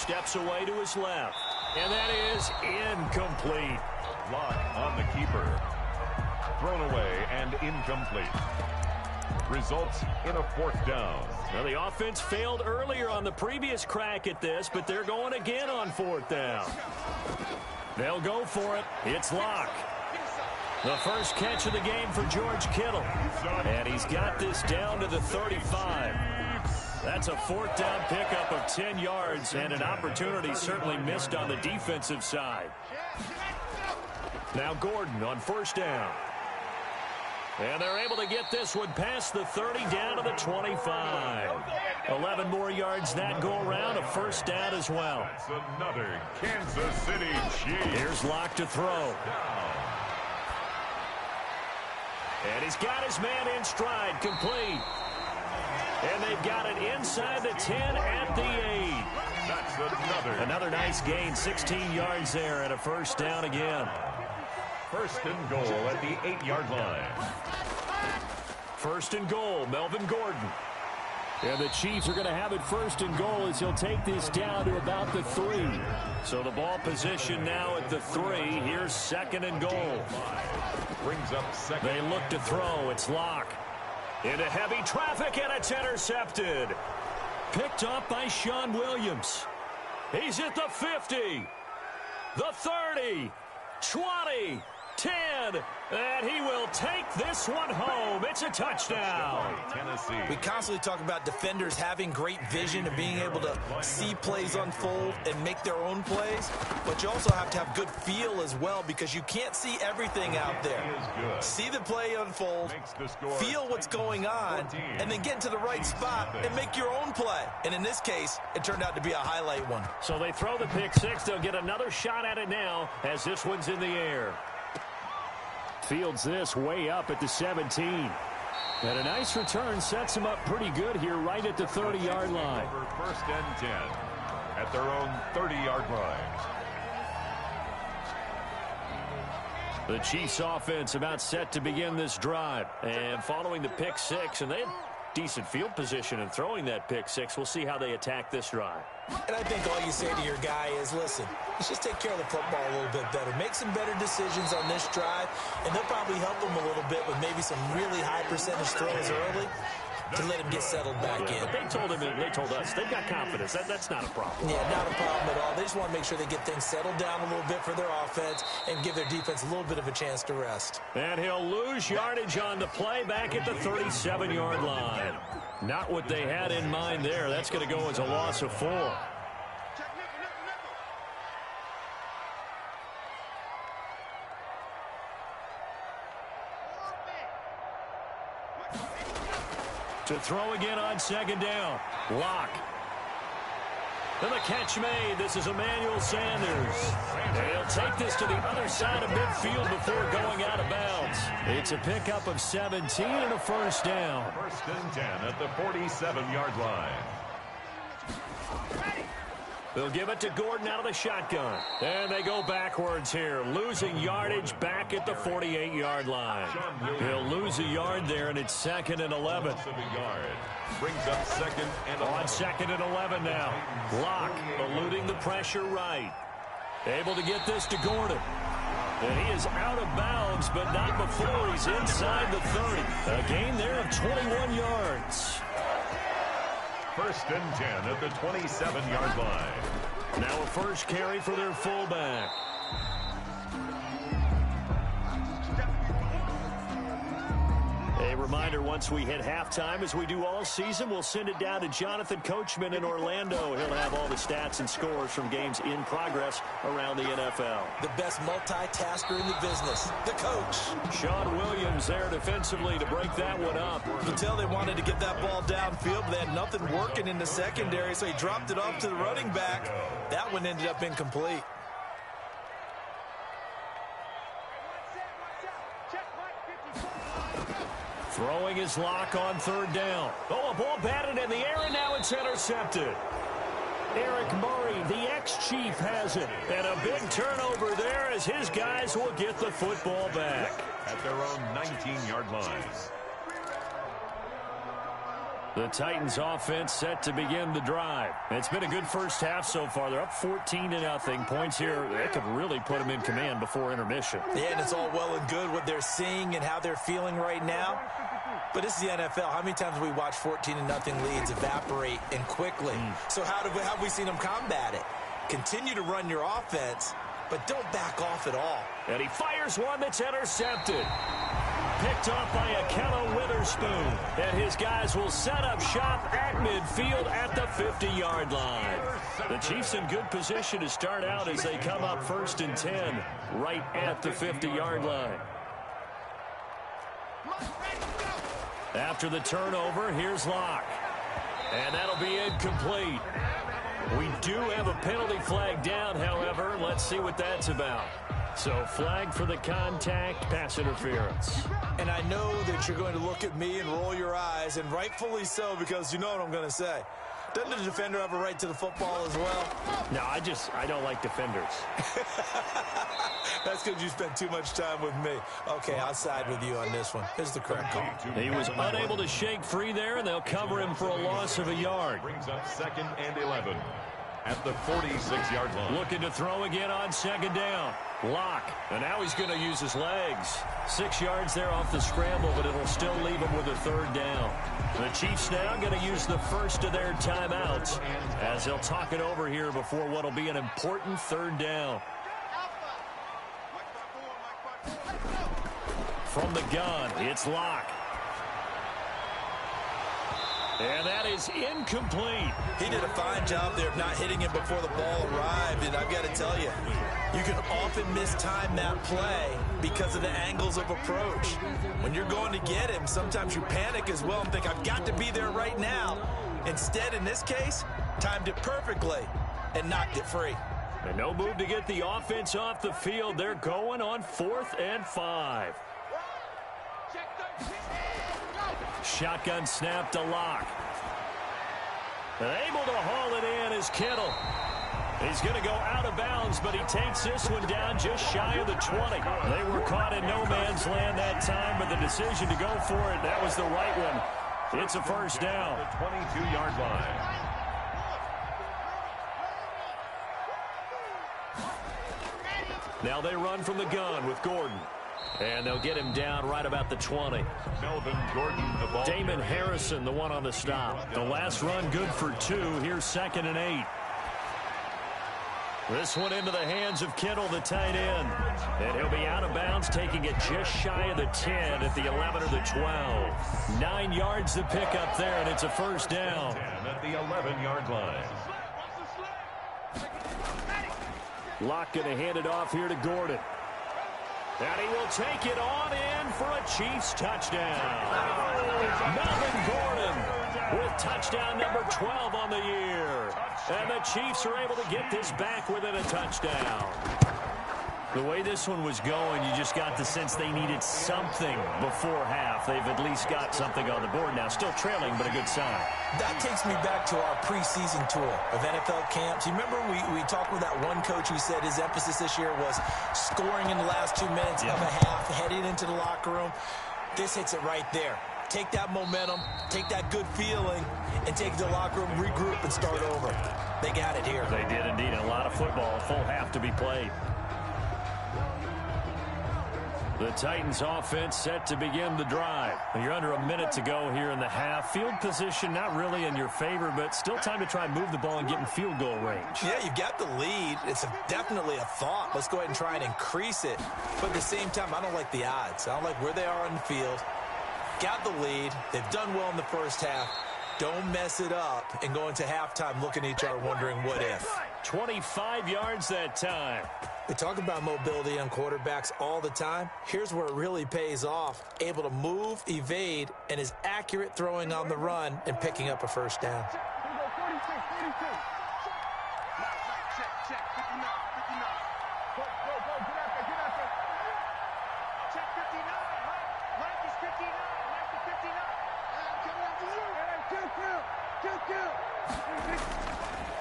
steps away to his left. And that is incomplete. Lock on the keeper. Thrown away and incomplete. Results in a 4th down. Now, the offense failed earlier on the previous crack at this, but they're going again on 4th down. They'll go for it. It's Locke. The first catch of the game for George Kittle. And he's got this down to the 35. That's a 4th down pickup of 10 yards and an opportunity certainly missed on the defensive side. Now Gordon on 1st down. And they're able to get this one past the 30 down to the 25. 11 more yards that go around, a 1st down as well. That's another Kansas City Chiefs. Here's Locke to throw. And he's got his man in stride, complete. And they've got it inside the 10 at the 8. That's another nice gain, 16 yards there and a 1st down again. 1st and goal at the 8-yard line. 1st and goal, Melvin Gordon. And the Chiefs are going to have it 1st and goal as he'll take this down to about the 3. So the ball position now at the 3. Here's 2nd and goal. Brings up 2nd. They look to throw. It's Locke. Into heavy traffic, and it's intercepted. Picked up by Sean Williams. He's at the 50, the 30, 20, 10, and he will take this one home. It's a touchdown. Tennessee. We constantly talk about defenders having great vision and being able to see plays unfold and make their own plays, but you also have to have good feel as well because you can't see everything out there. See the play unfold, feel what's going on, and then get to the right spot and make your own play. And in this case, it turned out to be a highlight one. So they throw the pick 6. They'll get another shot at it now as this one's in the air. Fields this way up at the 17. And a nice return sets him up pretty good here right at the 30-yard line. 1st and 10 at their own 30-yard line. The Chiefs offense about set to begin this drive. And following the pick 6, and they had decent field position in throwing that pick 6. We'll see how they attack this drive. And I think all you say to your guy is, listen, let's just take care of the football a little bit better. Make some better decisions on this drive, and they'll probably help him a little bit with maybe some really high percentage throws early to let him get settled back in. But they told us they've got confidence. That's not a problem. Yeah, not a problem at all. They just want to make sure they get things settled down a little bit for their offense and give their defense a little bit of a chance to rest. And he'll lose yardage on the play back at the 37-yard line. Not what they had in mind there. That's going to go as a loss of 4. To throw again on 2nd down. Locke. And the catch made. This is Emmanuel Sanders. And he'll take this to the other side of midfield before going out of bounds. It's a pickup of 17 and a 1st down. 1st and 10 at the 47-yard line. They'll give it to Gordon out of the shotgun. And they go backwards here, losing yardage back at the 48-yard line. He'll lose a yard there, and it's 2nd and 11. Brings up 2nd and 11. On 2nd and 11 now. Locke eluding the pressure right. Able to get this to Gordon. And he is out of bounds, but not before he's inside the 30. A gain there of 21 yards. 1st and 10 at the 27-yard line. Now a first carry for their fullback. A reminder, once we hit halftime, as we do all season, we'll send it down to Jonathan Coachman in Orlando. He'll have all the stats and scores from games in progress around the NFL. The best multitasker in the business, the coach. Sean Williams there defensively to break that one up. You can tell they wanted to get that ball downfield, but they had nothing working in the secondary, so he dropped it off to the running back. That one ended up incomplete. Throwing his Locke on 3rd down. Oh, a ball batted in the air, and now it's intercepted. Eric Murray, the ex-Chief, has it. And a big turnover there as his guys will get the football back. At their own 19-yard line. The Titans offense set to begin the drive. It's been a good first half so far. They're up 14-0. Points here, that could really put them in command before intermission. Yeah, and it's all well and good what they're seeing and how they're feeling right now. But this is the NFL. How many times have we watched 14-0 leads evaporate and quickly? So how have we seen them combat it? Continue to run your offense, but don't back off at all. And he fires one that's intercepted. Picked off by Akello Witherspoon. And his guys will set up shop at midfield at the 50-yard line. The Chiefs in good position to start out as they come up 1st and 10 right at the 50-yard line. After the turnover, here's Locke. And that'll be incomplete. We do have a penalty flag down, however. Let's see what that's about. So flag for the contact, pass interference. And I know that you're going to look at me and roll your eyes, and rightfully so, because you know what I'm going to say. Doesn't the defender have a right to the football as well? No, I don't like defenders. That's because you spent too much time with me. Okay, I'll side with you on this one. Here's the correct call. He was unable to shake free there, and they'll cover him for a loss of a yard. Brings up 2nd and 11 at the 46-yard line. Looking to throw again on 2nd down. Locke, and now he's going to use his legs. 6 yards there off the scramble, but it'll still leave him with a 3rd down. The Chiefs now going to use the first of their timeouts as they'll talk it over here before what will be an important 3rd down. From the gun, it's Locke. And that is incomplete. He did a fine job there of not hitting him before the ball arrived, and I've got to tell you, you can often mistime that play because of the angles of approach. When you're going to get him, sometimes you panic as well and think, I've got to be there right now. Instead, in this case, timed it perfectly and knocked it free. And no move to get the offense off the field. They're going on 4th and 5. Shotgun snap to Locke. Able to haul it in is Kittle. He's going to go out of bounds, but he takes this one down just shy of the 20. They were caught in no man's land that time, but the decision to go for it, that was the right one. It's a 1st down. The 22-yard line. Now they run from the gun with Gordon. And they'll get him down right about the 20. Melvin Gordon, the ball. Damon Harrison, the one on the stop. The last run good for 2. Here's 2nd and 8. This one into the hands of Kittle, the tight end. And he'll be out of bounds, taking it just shy of the 10 at the 11 or the 12. 9 yards to pick up there, and it's a 1st down. At the 11-yard line. Locke going to hand it off here to Gordon. And he will take it on in for a Chiefs touchdown. Melvin Gordon with touchdown number 12 on the year. And the Chiefs are able to get this back within a touchdown. The way this one was going, you just got the sense they needed something before half. They've at least got something on the board now. Still trailing, but a good sign. That takes me back to our preseason tour of NFL camps. You remember we talked with that one coach who said his emphasis this year was scoring in the last 2 minutes of a half, heading into the locker room. This hits it right there. Take that momentum, take that good feeling, and take it to the locker room, regroup, and start over. They got it here. They did indeed. A lot of football, a full half to be played. The Titans offense set to begin the drive. You're under a minute to go here in the half. Field position not really in your favor, but still time to try and move the ball and get in field goal range. Yeah, you've got the lead. It's definitely a thought. Let's go ahead and try and increase it. But at the same time, I don't like the odds. I don't like where they are on the field. Got the lead. They've done well in the first half. Don't mess it up and go into halftime looking at each other wondering what if. 25 yards that time. We talk about mobility on quarterbacks all the time. Here's where it really pays off. Able to move, evade, and is accurate throwing on the run and picking up a 1st down.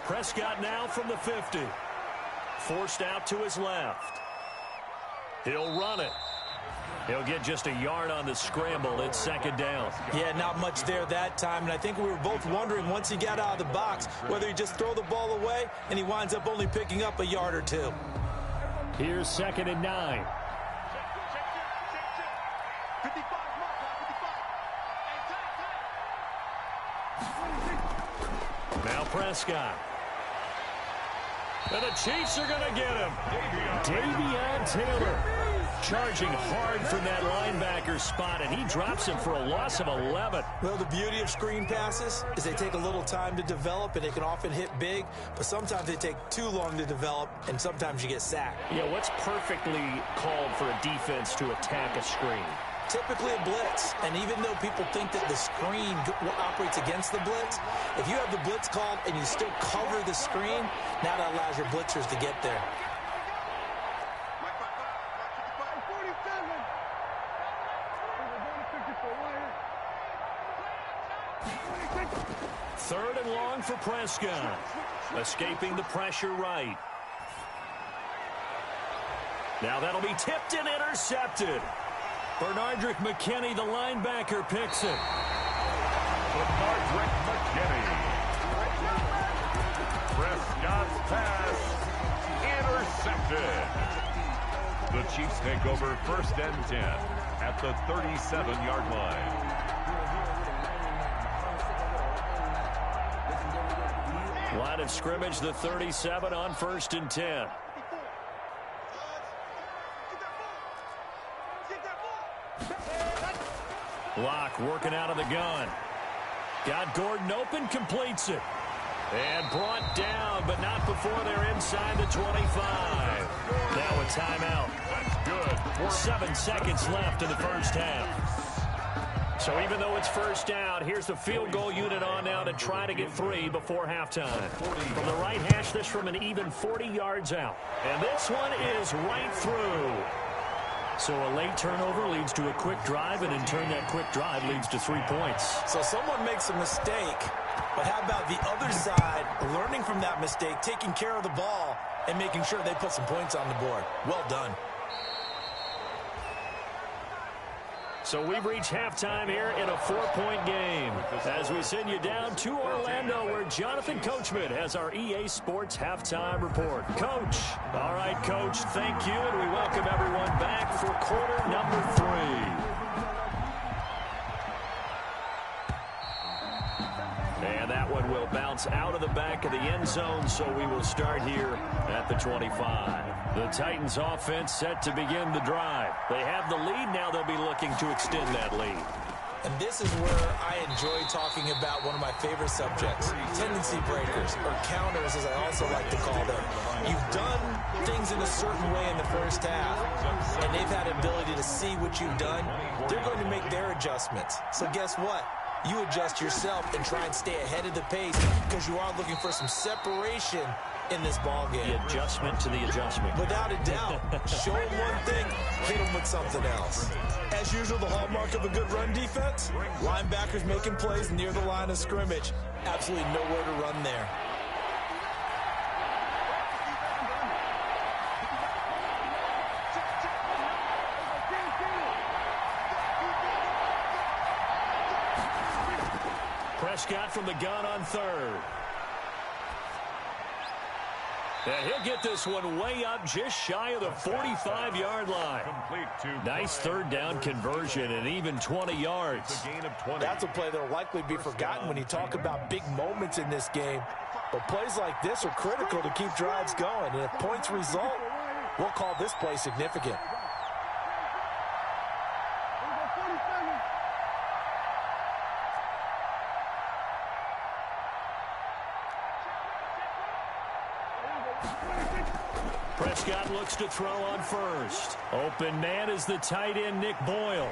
Prescott now from the 50. Forced out to his left. He'll run it. He'll get just a yard on the scramble. It's second down. Yeah, not much there that time, and I think we were both wondering once he got out of the box whether he just throw the ball away and he winds up only picking up a yard or two. Here's 2nd and 9. Now Prescott. And the Chiefs are going to get him. Davion Taylor charging hard from that linebacker spot, and he drops him for a loss of 11. Well, the beauty of screen passes is they take a little time to develop, and they can often hit big, but sometimes they take too long to develop, and sometimes you get sacked. Yeah, what's perfectly called for a defense to attack a screen? Typically a blitz, and even though people think that the screen operates against the blitz, if you have the blitz called and you still cover the screen, now that allows your blitzers to get there. Third and long for Prescott. Escaping the pressure right. Now that'll be tipped and intercepted. Bernardrick McKinney, the linebacker, picks it. Bernardrick McKinney. Prescott's pass intercepted. The Chiefs take over 1st and 10 at the 37-yard line. Line of scrimmage, the 37 on 1st and 10. Locke working out of the gun. Got Gordon open, completes it. And brought down, but not before they're inside the 25. Now a timeout. That's good. 7 seconds left in the first half. So even though it's first down, here's the field goal unit on now to try to get 3 before halftime. From the right hash, this from an even 40 yards out. And this one is right through. So a late turnover leads to a quick drive, and in turn that quick drive leads to 3 points. So someone makes a mistake, but how about the other side learning from that mistake, taking care of the ball, and making sure they put some points on the board? Well done. So we've reached halftime here in a 4-point game. As we send you down to Orlando, where Jonathan Coachman has our EA Sports halftime report. Coach. All right, Coach, thank you, and we welcome everyone back for quarter number 3. And that one will bounce out of the back of the end zone, so we will start here at the 25. The Titans offense set to begin the drive. They have the lead. Now they'll be looking to extend that lead. And this is where I enjoy talking about one of my favorite subjects, tendency breakers, or counters as I also like to call them. You've done things in a certain way in the first half, and they've had the ability to see what you've done. They're going to make their adjustments. So guess what? You adjust yourself and try and stay ahead of the pace because you are looking for some separation in this ball game. The adjustment to the adjustment. Without a doubt. Show them one thing, hit them with something else. As usual, the hallmark of a good run defense, linebackers making plays near the line of scrimmage. Absolutely nowhere to run there. Prescott from the gun on 3rd. And he'll get this one way up just shy of the 45-yard line. Nice 3rd down conversion and even 20 yards. That's a play that will likely be forgotten when you talk about big moments in this game. But plays like this are critical to keep drives going. And if points result, we'll call this play significant. Prescott looks to throw on 1st. Open man is the tight end, Nick Boyle.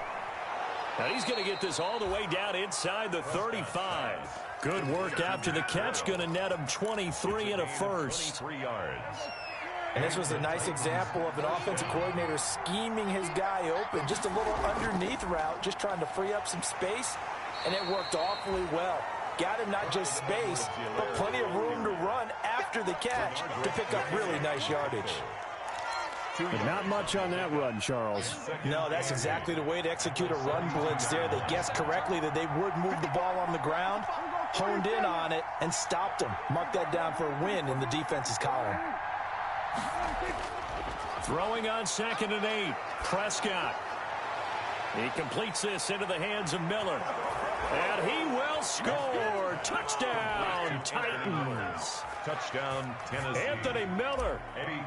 Now he's going to get this all the way down inside the 35. Good work after the catch. Going to net him 23 and a first. And this was a nice example of an offensive coordinator scheming his guy open. Just a little underneath route, just trying to free up some space. And it worked awfully well. Got him not just space, but plenty of room to run after the catch to pick up really nice yardage. But not much on that run, Charles. No, that's exactly the way to execute a run blitz there. They guessed correctly that they would move the ball on the ground, honed in on it, and stopped them. Mark that down for a win in the defense's column. Throwing on 2nd and 8. Prescott. He completes this into the hands of Miller. And he will score. Touchdown, Titans. Touchdown, Tennessee. Anthony Miller,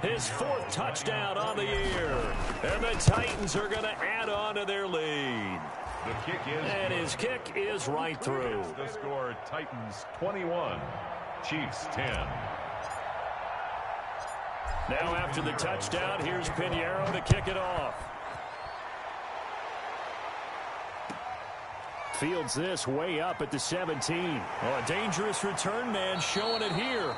his 4th touchdown on the year. And the Titans are going to add on to their lead. The kick is... And his kick is right through. The score, Titans 21, Chiefs 10. Now after the touchdown, here's Pinheiro to kick it off. Fields this way up at the 17. Oh, a dangerous return man showing it here.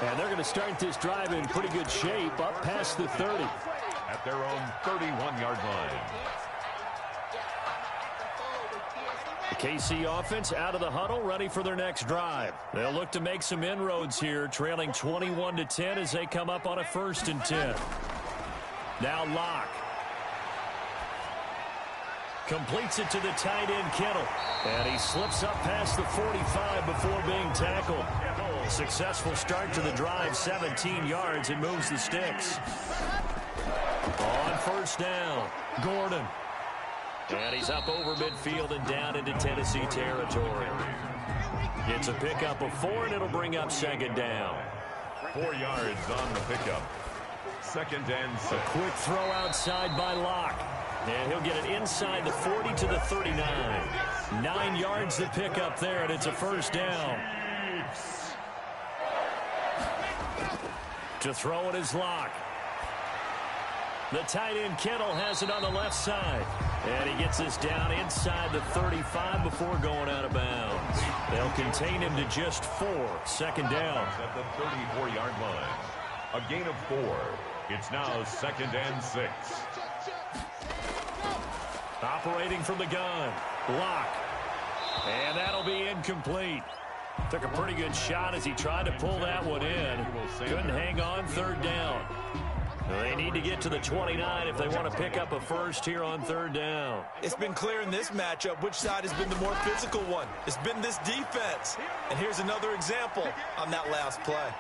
And they're going to start this drive in pretty good shape up past the 30. At their own 31-yard line. The KC offense out of the huddle, ready for their next drive. They'll look to make some inroads here, trailing 21-10 as they come up on a 1st and 10. Now Locke. Completes it to the tight end, Kittle. And he slips up past the 45 before being tackled. Successful start to the drive, 17 yards, and moves the sticks. On 1st down, Gordon. And he's up over midfield and down into Tennessee territory. It's a pickup of 4, and it'll bring up 2nd down. 4 yards on the pickup. 2nd and 6. A quick throw outside by Locke. And he'll get it inside the 40 to the 39. 9 yards to pick up there, and it's a 1st down. To throw it is Locke. The tight end Kittle has it on the left side. And he gets this down inside the 35 before going out of bounds. They'll contain him to just 4. 2nd down. At the 34-yard line. A gain of 4. It's now 2nd and 6. Operating from the gun. Locke. And that'll be incomplete. Took a pretty good shot as he tried to pull that one in. Couldn't hang on. 3rd down. They need to get to the 29 if they want to pick up a 1st here on 3rd down. It's been clear in this matchup which side has been the more physical one. It's been this defense. And here's another example on that last play.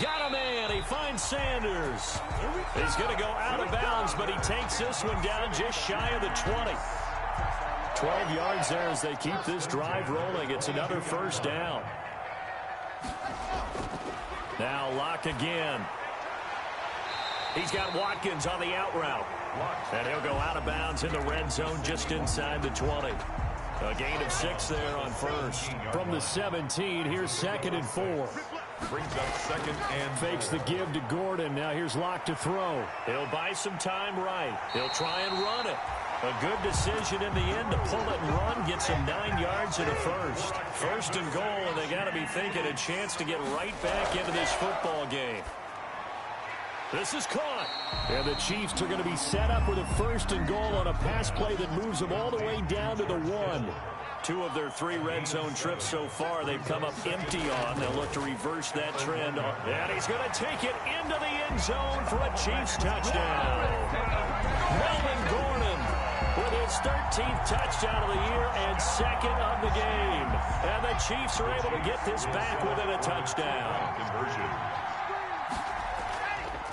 Got a man. He finds Sanders. He's going to go out of bounds, but he takes this one down just shy of the 20. 12 yards there as they keep this drive rolling. It's another 1st down. Now Locke again. He's got Watkins on the out route. And he'll go out of bounds in the red zone just inside the 20. A gain of 6 there on 1st. From the 17, here's 2nd and 4. Brings up 2nd and fakes the give to Gordon. Now here's Locke to throw. He'll buy some time right. He'll try and run it. A good decision in the end to pull it and run. Gets him 9 yards and a 1st. 1st and goal, and they got to be thinking a chance to get right back into this football game. This is caught. And the Chiefs are going to be set up with a 1st and goal on a pass play that moves them all the way down to the 1. 2 of their 3 red zone trips so far they've come up empty on. They'll look to reverse that trend. And he's going to take it into the end zone for a Chiefs touchdown. Melvin Gordon with his 13th touchdown of the year and 2nd of the game. And the Chiefs are able to get this back within a touchdown. conversion.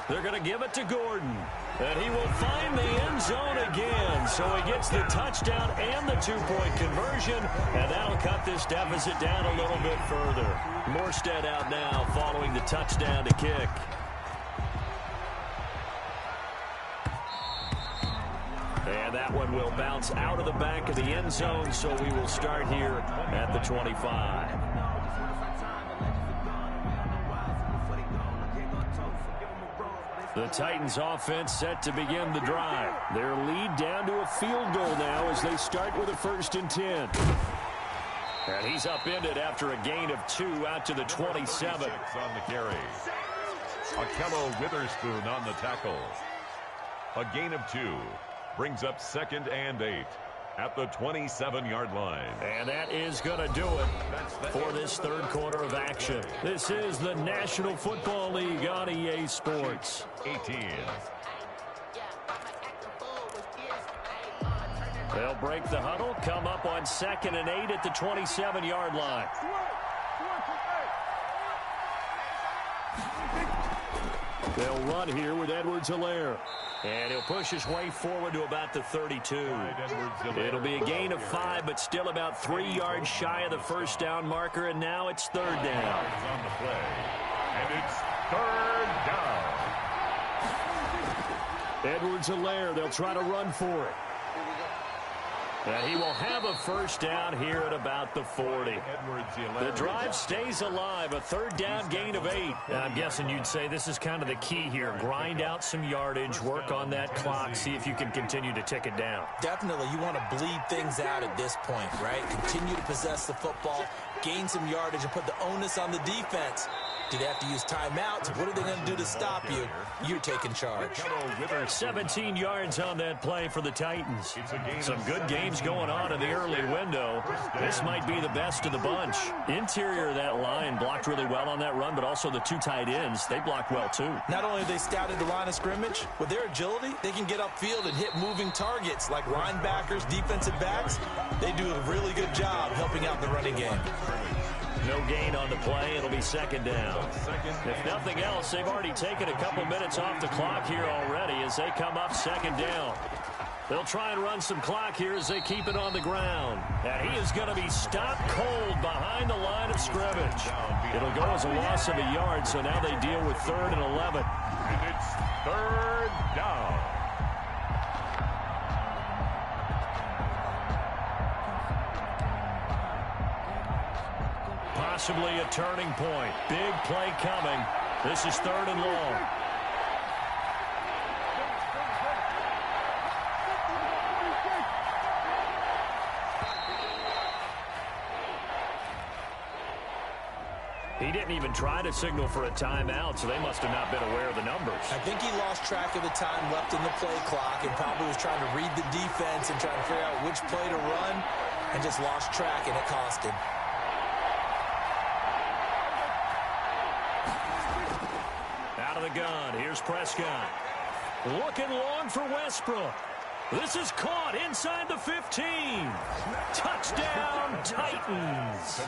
They're going to give it to Gordon. And he will find the end zone again. So he gets the touchdown and the 2-point conversion. And that'll cut this deficit down a little bit further. Morstead out now following the touchdown to kick. And that one will bounce out of the back of the end zone. So we will start here at the 25. The Titans offense set to begin the drive. Their lead down to a field goal now as they start with a 1st and 10. And he's upended after a gain of 2 out to the 27. On the carry. Akello Witherspoon on the tackle. A gain of 2 brings up 2nd and 8 at the 27-yard line. And that is going to do it for this third quarter of action. This is the National Football League on EA Sports. 18. They'll break the huddle, come up on 2nd and 8 at the 27-yard line. They'll run here with Edwards-Helaire. And he'll push his way forward to about the 32. It'll be a gain of 5, but still about 3 yards shy of the first down marker, and now it's 3rd down. On the play, and it's 3rd down. Edwards-Helaire, they'll try to run for it. And he will have a first down here at about the 40. The drive stays alive, a 3rd down gain of 8. And I'm guessing you'd say this is kind of the key here. Grind out some yardage, work on that clock, see if you can continue to tick it down. Definitely, you want to bleed things out at this point, right? Continue to possess the football, gain some yardage, and put the onus on the defense. Do they have to use timeouts? What are they going to do to stop you? You're taking charge. 17 yards on that play for the Titans. Some good games going on in the early window. This might be the best of the bunch. Interior of that line blocked really well on that run, but also the 2 tight ends, they blocked well too. Not only have they scouted the line of scrimmage, with their agility, they can get upfield and hit moving targets like linebackers, defensive backs. They do a really good job helping out the running game. No gain on the play. It'll be 2nd down. If nothing else, they've already taken a couple minutes off the clock here already as they come up 2nd down. They'll try and run some clock here as they keep it on the ground. And he is going to be stopped cold behind the line of scrimmage. It'll go as a loss of a yard, so now they deal with 3rd and 11. And it's 3rd down. Possibly a turning point. Big play coming. This is 3rd and long. He didn't even try to signal for a timeout, so they must have not been aware of the numbers. I think he lost track of the time left in the play clock and probably was trying to read the defense and trying to figure out which play to run and just lost track, and it cost him. Out of the gun, here's Prescott. Looking long for Westbrook. This is caught inside the 15. Touchdown, Titans.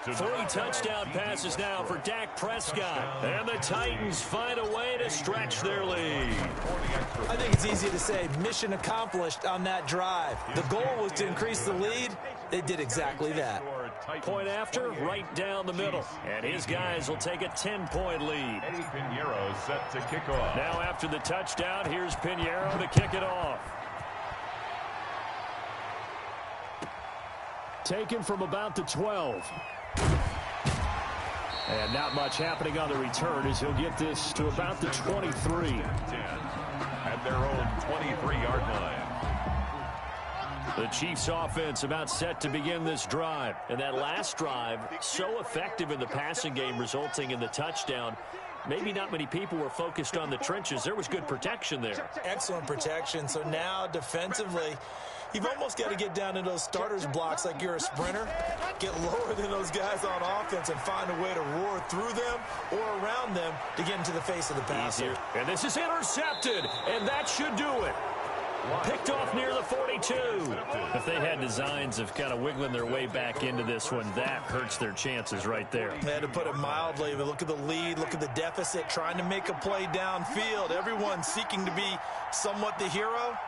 3 touchdown passes now for Dak Prescott. And the Titans find a way to stretch their lead. I think it's easy to say mission accomplished on that drive. The goal was to increase the lead. They did exactly that. Point after, right down the middle. And his guys will take a 10-point lead. Eddie Pinheiro set to kick off. Now after the touchdown, here's Pinheiro to kick it off. Taken from about the 12. And not much happening on the return as he'll get this to about the 23. 10 at their own 23-yard line. The Chiefs offense about set to begin this drive. And that last drive, so effective in the passing game, resulting in the touchdown. Maybe not many people were focused on the trenches. There was good protection there. Excellent protection. So now defensively, you've almost got to get down into those starters blocks like you're a sprinter. Get lower than those guys on offense and find a way to roar through them or around them to get into the face of the passer. And this is intercepted, and that should do it. Picked off near the 42. If they had designs of kind of wiggling their way back into this one, that hurts their chances right there. They had to put it mildly, but look at the lead, look at the deficit, trying to make a play downfield. Everyone seeking to be somewhat the hero.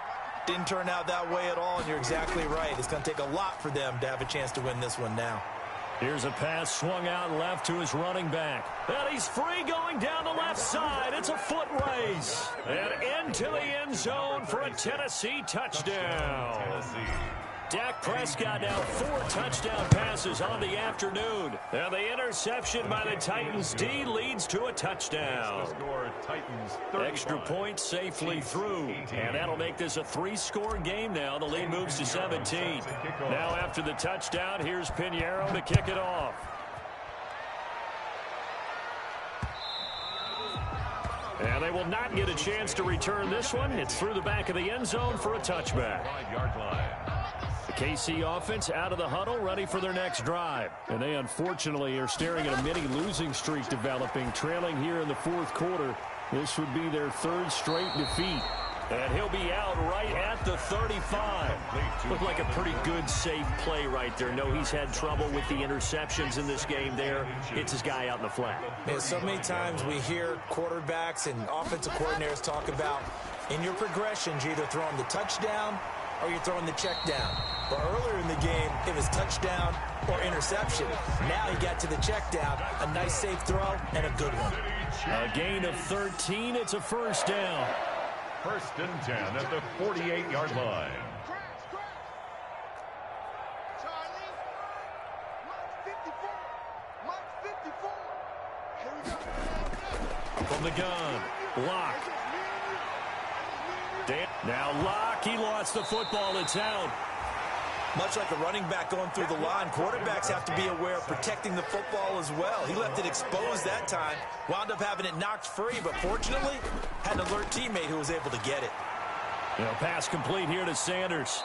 Didn't turn out that way at all, and you're exactly right. It's going to take a lot for them to have a chance to win this one now. Here's a pass swung out left to his running back. And he's free going down the left side. It's a foot race. And into the end zone for a Tennessee touchdown. Dak Prescott now 4 touchdown passes on the afternoon. And the interception by the Titans D leads to a touchdown. Extra point safely through. And that'll make this a 3-score game now. The lead moves to 17. Now after the touchdown, here's Pinheiro to kick it off. And they will not get a chance to return this one. It's through the back of the end zone for a touchback. The KC offense out of the huddle, ready for their next drive. And they unfortunately are staring at a mini losing streak developing, trailing here in the 4th quarter. This would be their 3rd straight defeat. And he'll be out right at the 35. Looked like a pretty good, safe play right there. No, he's had trouble with the interceptions in this game there. Hits his guy out in the flat. Man, so many times we hear quarterbacks and offensive coordinators talk about in your progressions, you're either throwing the touchdown or you're throwing the check down. But earlier in the game, it was touchdown or interception. Now he got to the check down. A nice safe throw and a good one. A gain of 13. It's a first down. First and 10 at the 48-yard line. From the gun, Locke. Now Locke, he lost the football. It's out. Much like a running back going through the line, quarterbacks have to be aware of protecting the football as well. He left it exposed that time, wound up having it knocked free, but fortunately had an alert teammate who was able to get it. Pass complete here to Sanders.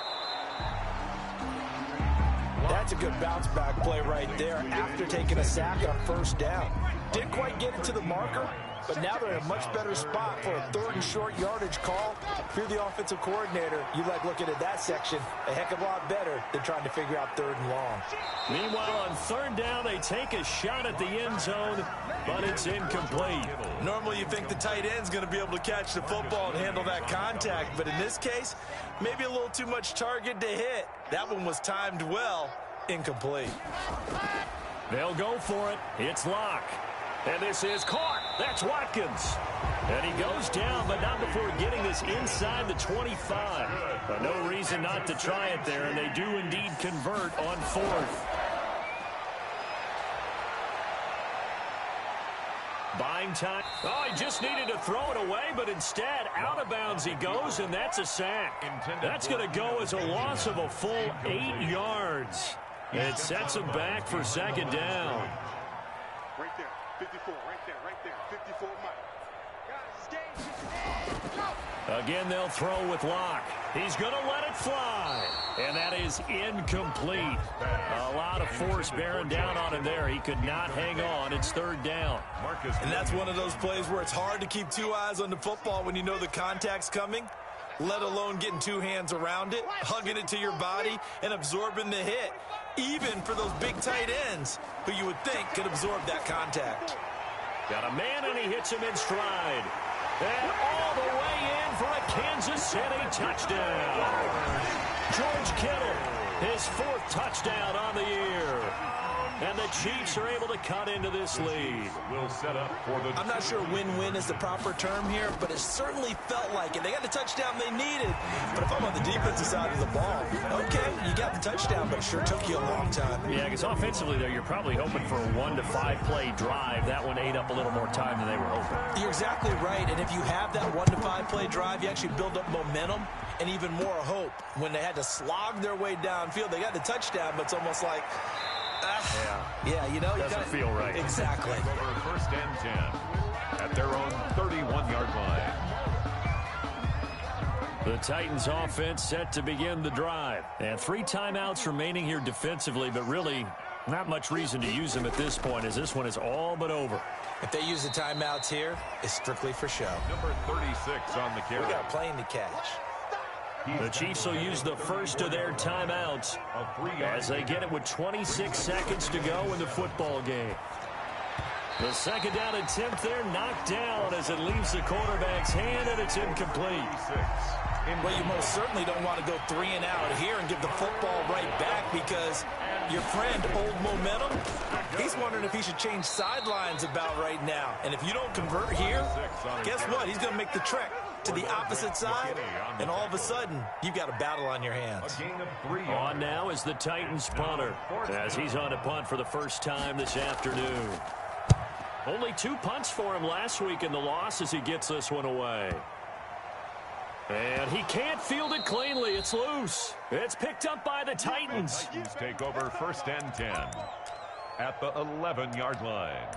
That's a good bounce back play right there after taking a sack on first down. Didn't quite get it to the marker, but now they're in a much better spot for a third and short yardage call. If you're the offensive coordinator, you like looking at that section a heck of a lot better than trying to figure out third and long. Meanwhile, on third down, they take a shot at the end zone, but it's incomplete. Normally you think the tight end's going to be able to catch the football and handle that contact, but in this case, maybe a little too much target to hit. That one was timed well, incomplete. They'll go for it. It's Locke. And this is caught. That's Watkins. And he goes down, but not before getting this inside the 25. But no reason not to try it there, and they do indeed convert on fourth. Buying time. Oh, he just needed to throw it away, but instead, out of bounds he goes, and that's a sack. That's going to go as a loss of a full 8 yards. It sets him back for second down. Right there, 54, right there, 54 Mike. Again, they'll throw with Locke. He's going to let it fly. And that is incomplete. A lot of force bearing down on him there. He could not hang on. It's third down. And that's one of those plays where it's hard to keep two eyes on the football when you know the contact's coming, let alone getting two hands around it, hugging it to your body, and absorbing the hit, even for those big tight ends who you would think could absorb that contact. Got a man, and he hits him in stride. And all the way in for a Kansas City touchdown. George Kittle, his fourth touchdown on the year. And the Chiefs are able to cut into this lead. Will set up for the I'm not sure win-win is the proper term here, but it certainly felt like it. They got the touchdown they needed. But if I'm on the defensive side of the ball, okay, you got the touchdown, but it sure took you a long time. Yeah, because offensively, though, you're probably hoping for a 1 to 5 play drive. That one ate up a little more time than they were hoping. You're exactly right. And if you have that 1 to 5 play drive, you actually build up momentum and even more hope. When they had to slog their way downfield, they got the touchdown, but it's almost like, yeah, you know, doesn't feel right. Exactly. over first and 10 at their own 31-yard line. The Titans offense set to begin the drive. And 3 timeouts remaining here defensively, but really not much reason to use them at this point, as this one is all but over. If they use the timeouts here, it's strictly for show. Number 36 on the carry. We got a plane to catch. The Chiefs will use the first of their timeouts as they get it with 26 seconds to go in the football game. The second down attempt there knocked down as it leaves the quarterback's hand, and it's incomplete. Well, you most certainly don't want to go 3 and out here and give the football right back, because your friend, Old Momentum, he's wondering if he should change sidelines about right now. And if you don't convert here, guess what? He's going to make the trek to the opposite side, and all of a sudden, you've got a battle on your hands. On now is the Titans punter, as he's on a punt for the first time this afternoon. Only 2 punts for him last week in the loss as he gets this one away. And he can't field it cleanly. It's loose. It's picked up by the Titans. Titans take over first and 10 at the 11-yard line.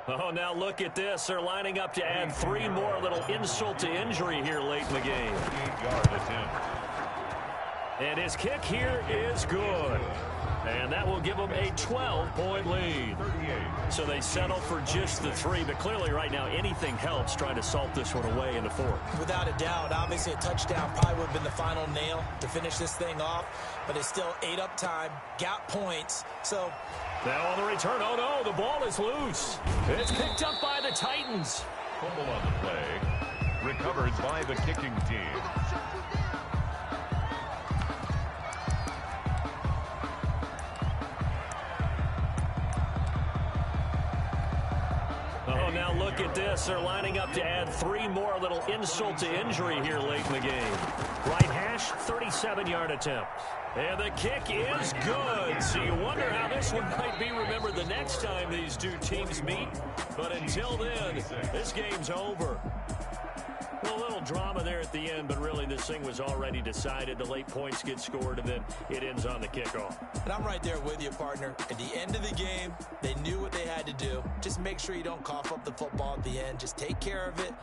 Oh, now look at this. They're lining up to add 3 more. A little insult to injury here late in the game. 8-yard attempt. And his kick here is good. And that will give them a 12-point lead. so they settle for just the 3. But clearly right now anything helps trying to salt this one away in the 4th. Without a doubt, obviously a touchdown probably would have been the final nail to finish this thing off. But it's still 8 up time, got points. So now on the return, oh no, the ball is loose. It's picked up by the Titans. Fumble on the play, recovered by the kicking team. Oh, now look at this. They're lining up to add 3 more, a little insult to injury here late in the game. Right hash, 37-yard attempt. And the kick is good. So you wonder how this one might be remembered the next time these two teams meet. But until then, this game's over. A little drama there at the end, but really this thing was already decided. The late points get scored, and then it ends on the kickoff. And I'm right there with you, partner. At the end of the game, they knew what they had to do. Just make sure you don't cough up the football at the end. Just take care of it.